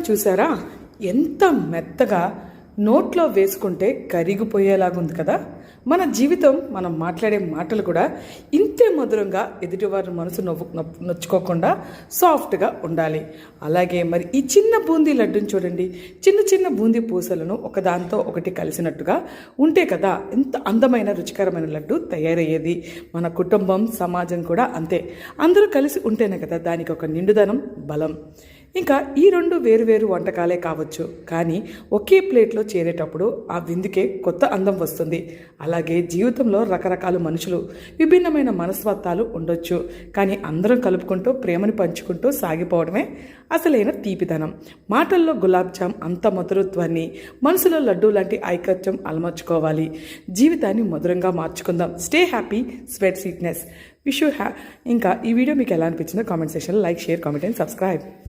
చూసారా ఎంత మెత్తగా నోట్లో వేసుకుంటే కరిగిపోయేలాగుంది కదా. మన జీవితం, మనం మాట్లాడే మాటలు కూడా ఇంతే మధురంగా ఎదుటివారి మనసు నొచ్చుకోకుండా సాఫ్ట్గా ఉండాలి. అలాగే మరి ఈ చిన్న బూందీ లడ్డుని చూడండి, చిన్న చిన్న బూందీ పూసలను ఒకదాంతో ఒకటి కలిసినట్టుగా ఉంటే కదా ఎంత అందమైన రుచికరమైన లడ్డు తయారయ్యేది. మన కుటుంబం, సమాజం కూడా అంతే. అందరూ కలిసి ఉంటేనే కదా దానికి ఒక నిండుదనం, బలం. ఇంకా ఈ రెండు వేరు వంటకాలే కావచ్చు, కానీ ఒకే ప్లేట్లో చేరేటప్పుడు ఆ విందుకే కొత్త అందం వస్తుంది. అలాగే జీవితంలో రకరకాల మనుషులు, విభిన్నమైన మనస్తత్వాలు ఉండొచ్చు, కానీ అందరం కలుపుకుంటూ ప్రేమని పంచుకుంటూ సాగిపోవడమే అసలైన తీపిదనం. మాటల్లో గులాబ్ జామ్ అంత మధురత్వాన్ని, మనసులో లడ్డూ లాంటి ఐకత్యం అలమర్చుకోవాలి. జీవితాన్ని మధురంగా మార్చుకుందాం. Stay happy, sweet sweetness. Wish you ఇంకా ఈ వీడియో మీకు ఎలా అనిపించిందో కామెంట్ సెక్షన్లో like, share, comment and subscribe.